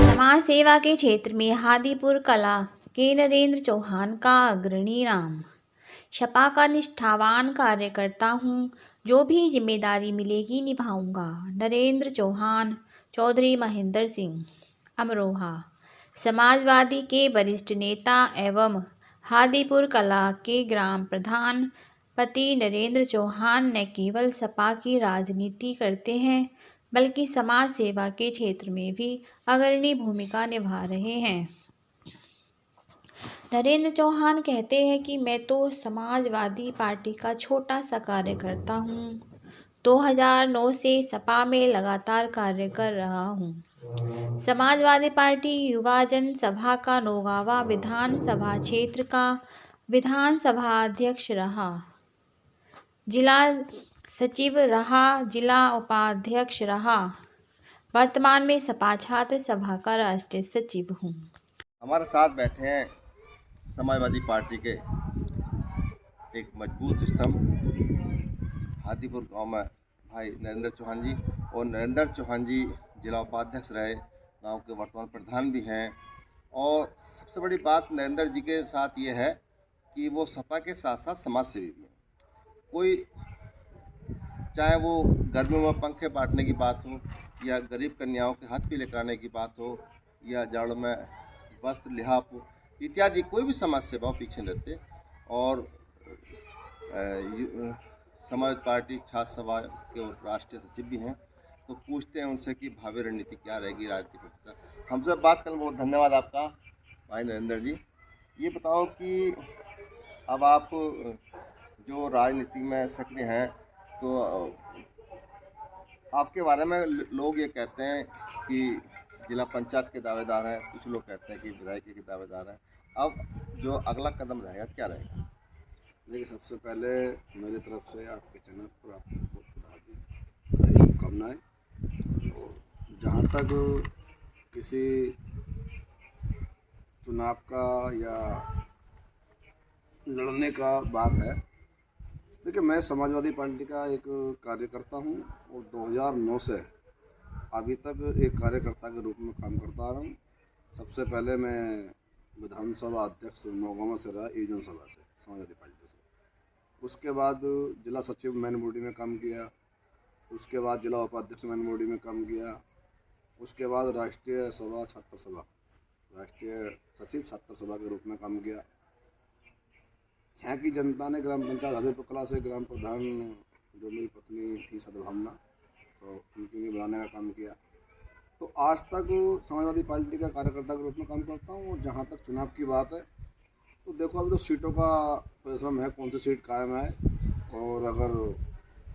समाज सेवा के क्षेत्र में हादीपुर कला के नरेंद्र चौहान का अग्रणी नाम। सपा का निष्ठावान कार्यकर्ता हूँ, जो भी जिम्मेदारी मिलेगी निभाऊंगा। नरेंद्र चौहान। चौधरी महेंद्र सिंह, अमरोहा। समाजवादी के वरिष्ठ नेता एवं हादीपुर कला के ग्राम प्रधान पति नरेंद्र चौहान न केवल सपा की राजनीति करते हैं, बल्कि समाज सेवा के क्षेत्र में भी अग्रणी भूमिका निभा रहे हैं। नरेंद्र चौहान कहते हैं कि मैं तो समाजवादी पार्टी का छोटा सा कार्यकर्ता हूँ। 2009 से सपा में लगातार कार्य कर रहा हूँ। समाजवादी पार्टी युवा जन सभा का नौगावा विधानसभा क्षेत्र का विधानसभा अध्यक्ष रहा, जिला सचिव रहा, जिला उपाध्यक्ष रहा। वर्तमान में सपा छात्र सभा का राष्ट्रीय सचिव हूँ। हमारे साथ बैठे हैं समाजवादी पार्टी के एक मजबूत स्तंभ हादीपुर गांव में भाई नरेंद्र चौहान जी, और नरेंद्र चौहान जी जिला उपाध्यक्ष रहे, गांव के वर्तमान प्रधान भी हैं। और सबसे बड़ी बात नरेंद्र जी के साथ ये है कि वो सपा के साथ साथ समाज सेवी भी हैं। कोई चाहे वो गर्मियों में पंखे बांटने की बात हो, या गरीब कन्याओं के हाथ पीले कराने की बात हो, या जाड़ में वस्त्र लिहाफ इत्यादि कोई भी समाज सेवा पीछे रहते। और समाजवादी पार्टी छात्र सभा के राष्ट्रीय सचिव भी हैं, तो पूछते हैं उनसे कि भावी रणनीति क्या रहेगी राजनीति पर। हमसे बात करने बहुत धन्यवाद आपका भाई नरेंद्र जी। ये बताओ कि अब आप जो राजनीति में सक्रिय हैं, तो आपके बारे में लोग ये कहते हैं कि जिला पंचायत के दावेदार हैं, कुछ लोग कहते हैं कि विधायकी के दावेदार हैं। अब जो अगला कदम रहेगा क्या रहेगा? देखिए, सबसे पहले मेरी तरफ से आपके चैनल पर आपको बहुत शुभकामनाएँ। और जहाँ तक किसी चुनाव का या लड़ने का बात है, देखिए मैं समाजवादी पार्टी का एक कार्यकर्ता हूँ और 2009 से अभी तक एक कार्यकर्ता के रूप में काम करता आ रहा हूँ। सबसे पहले मैं विधानसभा अध्यक्ष नौगावा से रहा, यूजन सभा से, समाजवादी पार्टी से। उसके बाद जिला सचिव मैन बॉडी में काम किया, उसके बाद जिला उपाध्यक्ष मैन बॉडी में काम किया, उसके बाद राष्ट्रीय सभा छात्र सभा, राष्ट्रीय सचिव छात्र सभा के रूप में काम किया। यहाँ की जनता ने ग्राम पंचायत हादीपुर कला से ग्राम प्रधान, जो मेरी पत्नी थी सद्भावना, तो उनके लिए बनाने का काम किया। तो आज तक समाजवादी पार्टी का कार्यकर्ता के रूप में काम करता हूँ। और जहाँ तक चुनाव की बात है, तो देखो अभी तो सीटों का परिश्रम है, कौन सी सीट कायम है, और अगर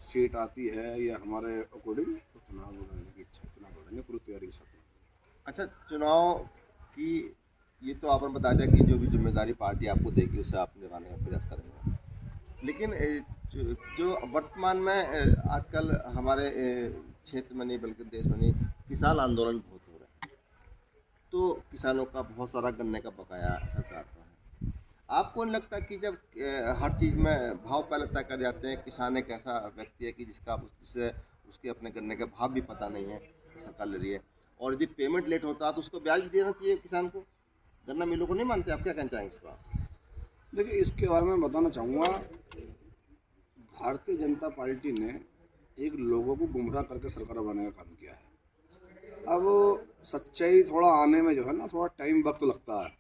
सीट आती है या हमारे अकॉर्डिंग, तो चुनाव लड़ने की इच्छा, चुनाव लड़ेंगे पूरी तैयारी के साथ। अच्छा, चुनाव की ये तो आपने बता दिया कि जो भी जिम्मेदारी पार्टी आपको देगी उसे आप निभाने का प्रयास करेंगे, लेकिन जो वर्तमान में आजकल हमारे क्षेत्र में नहीं बल्कि देश में नहीं, किसान आंदोलन बहुत हो रहा है, तो किसानों का बहुत सारा गन्ने का बकाया सरकार का है। आपको नहीं लगता कि जब हर चीज़ में भाव पहले तय कर जाते हैं, किसान एक ऐसा व्यक्ति है कि जिसका उसके अपने गन्ने का भाव भी पता नहीं है, सरकार ले रही है, और यदि पेमेंट लेट होता है तो उसको ब्याज भी देना चाहिए किसान को, गन्ना मिलों को नहीं मानते? आप क्या कहना चाहेंगे इस पर? देखिए, इसके बारे में बताना चाहूँगा, भारतीय जनता पार्टी ने एक लोगों को गुमराह करके सरकार बनाने का काम किया है। अब सच्चाई थोड़ा आने में जो है ना, थोड़ा टाइम वक्त लगता है।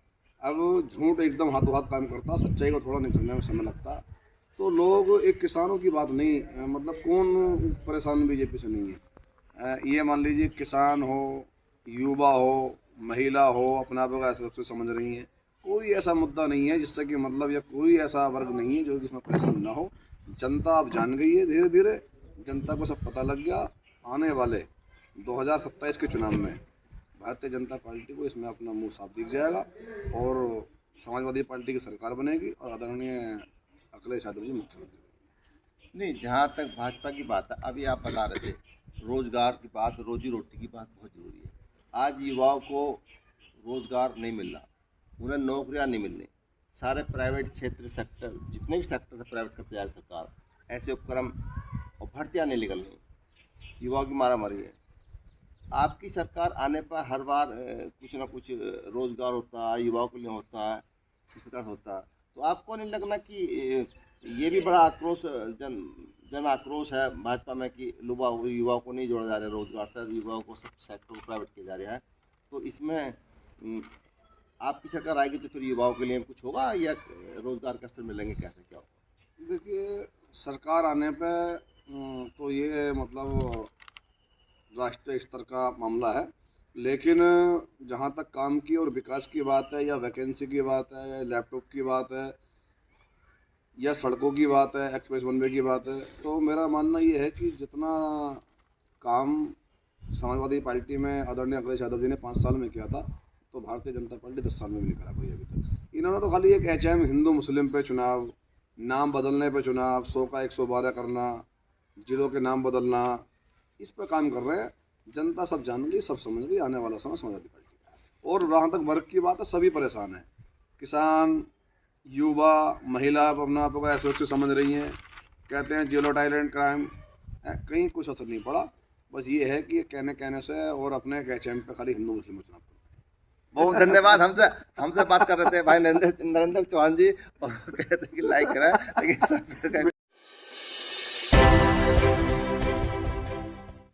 अब झूठ एकदम हाथों हाथ काम करता है, सच्चाई को थोड़ा निकलने में समय लगता है। तो लोग, एक किसानों की बात नहीं, मतलब कौन परेशान बीजेपी से नहीं है। ये मान लीजिए किसान हो, युवा हो, महिला हो, अपना आप को ऐसे रूप से समझ रही हैं। कोई ऐसा मुद्दा नहीं है जिससे कि मतलब, या कोई ऐसा वर्ग नहीं है जो जिसमें परेशान ना हो। जनता अब जान गई है, धीरे धीरे जनता को सब पता लग गया। आने वाले 2027 के चुनाव में भारतीय जनता पार्टी को इसमें अपना मुंह साफ दिख जाएगा और समाजवादी पार्टी की सरकार बनेगी और आदरणीय अखिलेश यादव जी मुख्यमंत्री। नहीं, जहाँ तक भाजपा की बात है, अभी आप बता रहे थे रोजगार की बात, रोजी रोटी की बात बहुत ज़रूरी है। आज युवाओं को रोजगार नहीं मिल रहा, उन्हें नौकरियां नहीं मिल रही। सारे प्राइवेट क्षेत्र सेक्टर, जितने भी सेक्टर है प्राइवेट करते जा सरकार, ऐसे उपक्रम और भर्तियाँ नहीं निकल रही। युवाओं की मारामारी है। आपकी सरकार आने पर हर बार कुछ ना कुछ रोजगार होता है, युवाओं के लिए होता है, विकास होता है। तो आपको नहीं लगना कि ये भी बड़ा आक्रोश जन आक्रोश है भाजपा में कि युवाओं को नहीं जोड़ा जा रहा है रोजगार से, युवाओं को सब सेक्टर को प्राइवेट किया जा रहा है। तो इसमें आपकी सरकार आएगी तो फिर युवाओं के लिए कुछ होगा या रोजगार के अवसर मिलेंगे, कैसे क्या होगा? देखिए, सरकार आने पे तो ये मतलब राष्ट्रीय स्तर का मामला है, लेकिन जहाँ तक काम की और विकास की बात है, या वैकेंसी की बात है, या लैपटॉप की बात है, या सड़कों की बात है, एक्सप्रेस वन वे की बात है, तो मेरा मानना ये है कि जितना काम समाजवादी पार्टी में आदरणीय अखिलेश यादव जी ने 5 साल में किया था, तो भारतीय जनता पार्टी 10 साल में भी नहीं करा पाई अभी तक। इन्होंने तो खाली एक HM हिंदू मुस्लिम पे चुनाव, नाम बदलने पे चुनाव, 100 का 112 करना, जिलों के नाम बदलना, इस पर काम कर रहे हैं। जनता सब जान गई, सब समझ गई, आने वाला समय समाजवादी पार्टी का है। और जहाँ तक वर्ग की बात है, सभी परेशान हैं, किसान, युवा, महिला अपना आप को ऐसे समझ रही हैं, कहते हैं जीरो टाइलेंट क्राइम, कहीं कुछ असर नहीं पड़ा। बस ये है कि कहने से और अपने HM पे खाली हिंदू मुस्लिम चुनाव करते हैं। बहुत धन्यवाद। हमसे बात कर रहे थे भाई नरेंद्र चौहान जी, और कहते हैं कि लाइक करें, लेकिन सब्सक्राइब